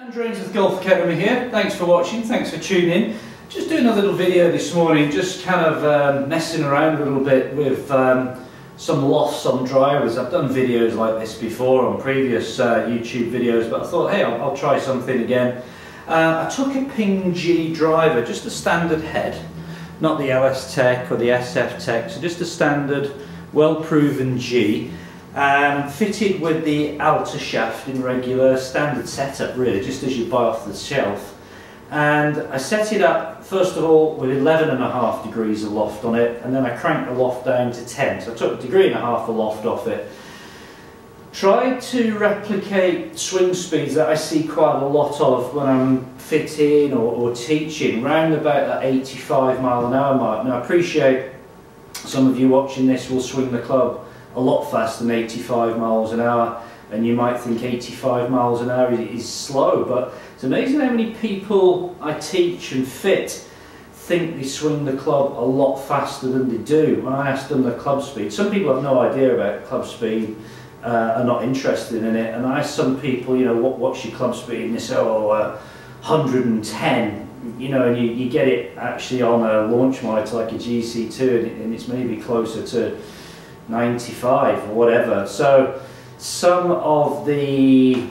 Ainsworth Golf Academy here. Thanks for watching, thanks for tuning in. Just doing a little video this morning, just kind of messing around a little bit with some lofts on drivers. I've done videos like this before on previous YouTube videos, but I thought, hey, I'll try something again. I took a Ping G driver, just a standard head, not the LS Tech or the SF Tech, so just a standard, well-proven G. Fitted with the outer shaft in regular standard setup, really, just as you buy off the shelf. And I set it up first of all with 11.5 degrees of loft on it, and then I cranked the loft down to 10. So I took 1.5 degrees of loft off it. Tried to replicate swing speeds that I see quite a lot of when I'm fitting or teaching, round about that 85 mile an hour mark. Now I appreciate some of you watching this will swing the club a lot faster than 85 miles an hour, and you might think 85 miles an hour is slow, but it's amazing how many people I teach and fit think they swing the club a lot faster than they do. When I ask them the club speed, some people have no idea about club speed, are not interested in it, and I ask some people, you know, what's your club speed, and they say, oh, 110, you know, and you get it actually on a launch monitor like a GC2, and it's maybe closer to 95 or whatever. So some of the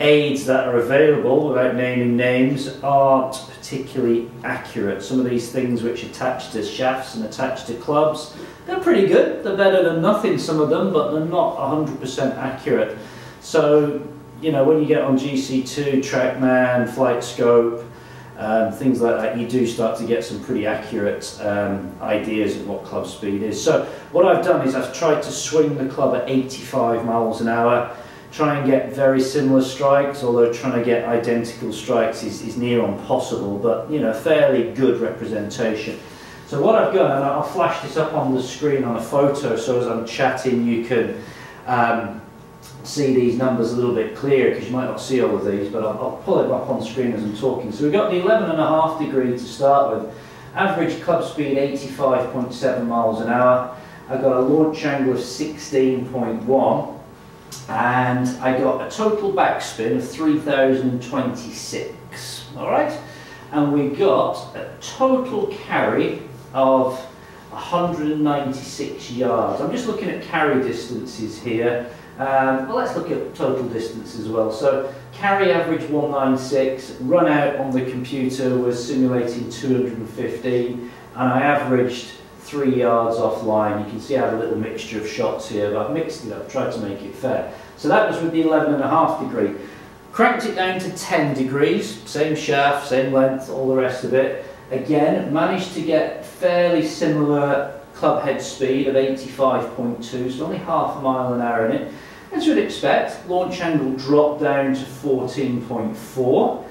aids that are available, without naming names, aren't particularly accurate. Some of these things which attach to shafts and attach to clubs, they're pretty good, they're better than nothing, some of them, but they're not 100% accurate. So, you know, when you get on GC2, TrackMan, Flight Scope, things like that, you do start to get some pretty accurate ideas of what club speed is. So what I've done is I've tried to swing the club at 85 miles an hour, try and get very similar strikes, although trying to get identical strikes is near impossible, but you know, fairly good representation. So what I've done, and I'll flash this up on the screen on a photo, so as I'm chatting you can see these numbers a little bit clearer, because you might not see all of these, but I'll pull it up on screen as I'm talking. So we've got the 11.5 degree to start with, average club speed 85.7 miles an hour. I've got a launch angle of 16.1, and I got a total backspin of 3026. All right, and we got a total carry of 196 yards. I'm just looking at carry distances here. Well, let's look at total distance as well. So carry average 196, run out on the computer was simulating 215, and I averaged 3 yards offline. You can see I have a little mixture of shots here, but I've mixed it up, tried to make it fair. So that was with the 11.5 degree. Cranked it down to 10 degrees, same shaft, same length, all the rest of it. Again, managed to get fairly similar club head speed of 85.2, so only half a mile an hour in it. As you'd expect, launch angle dropped down to 14.4.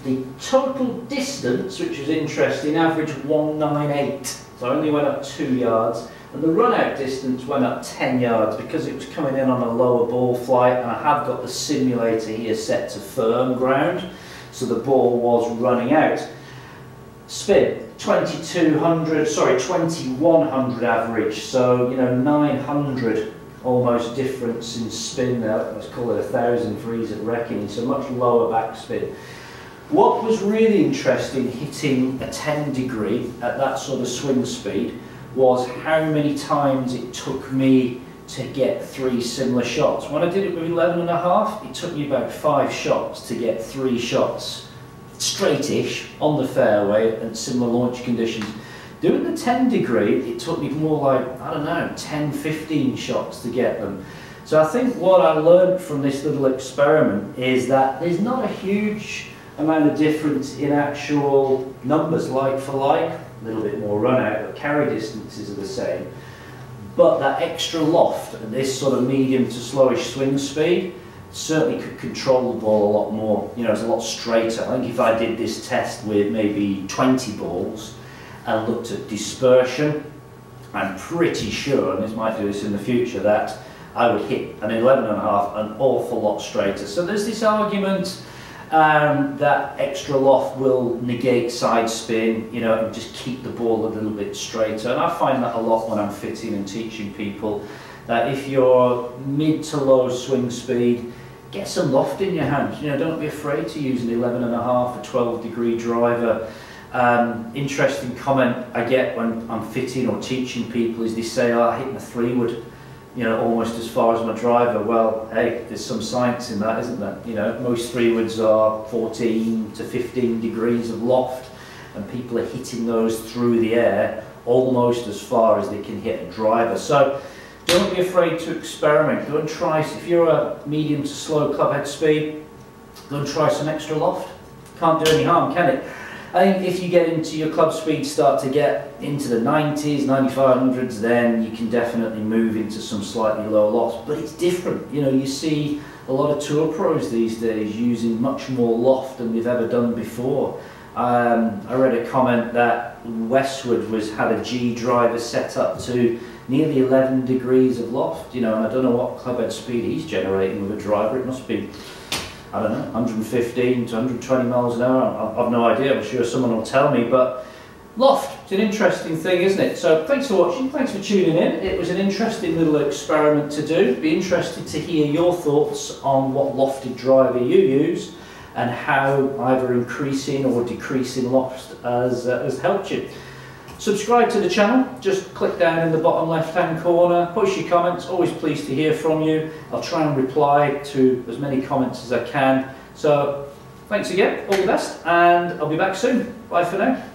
The total distance, which was interesting, averaged 198, so I only went up 2 yards. And the run out distance went up 10 yards because it was coming in on a lower ball flight, and I have got the simulator here set to firm ground, so the ball was running out. Spin 2100 average, so you know, 900 almost difference in spin there. Let's call it 1,000 for ease of reckoning, so much lower backspin. What was really interesting hitting a 10 degree at that sort of swing speed was how many times it took me to get 3 similar shots. When I did it with 11.5, it took me about 5 shots to get 3 shots straightish on the fairway at similar launch conditions. Doing the 10 degree, it took me more like, I don't know, 10, 15 shots to get them. So I think what I learned from this little experiment is that there's not a huge amount of difference in actual numbers, like for like, a little bit more run out, but carry distances are the same. But that extra loft and this sort of medium to slowish swing speed certainly could control the ball a lot more. You know, it's a lot straighter. I think if I did this test with maybe 20 balls and looked at dispersion, I'm pretty sure, and this might do this in the future, that I would hit an 11.5 an awful lot straighter. So there's this argument that extra loft will negate side spin, you know, and just keep the ball a little bit straighter. And I find that a lot when I'm fitting and teaching people, that if you're mid to low swing speed, get some loft in your hands. You know, don't be afraid to use an 11.5 or 12 degree driver. Interesting comment I get when I'm fitting or teaching people is they say, oh, I hit my 3-wood, you know, almost as far as my driver. Well, hey, there's some science in that, isn't there? You know, most 3-woods are 14 to 15 degrees of loft, and people are hitting those through the air almost as far as they can hit a driver. So don't be afraid to experiment. Go and try, if you're a medium to slow clubhead speed, go and try some extra loft. Can't do any harm, can it? I think if you get into your club speed, start to get into the 90s, 9500s, then you can definitely move into some slightly lower lofts. But it's different. You know, you see a lot of tour pros these days using much more loft than they've ever done before. I read a comment that Westwood had a G driver set up to nearly 11 degrees of loft, you know, and I don't know what clubhead speed he's generating with a driver. It must be, I don't know, 115 to 120 miles an hour. I've no idea. I'm sure someone will tell me, but loft, it's an interesting thing, isn't it? So thanks for watching, thanks for tuning in. It was an interesting little experiment to do. Be interested to hear your thoughts on what lofted driver you use and how either increasing or decreasing loft has helped you. Subscribe to the channel, just click down in the bottom left hand corner, post your comments, always pleased to hear from you. I'll try and reply to as many comments as I can. So thanks again, all the best, and I'll be back soon. Bye for now.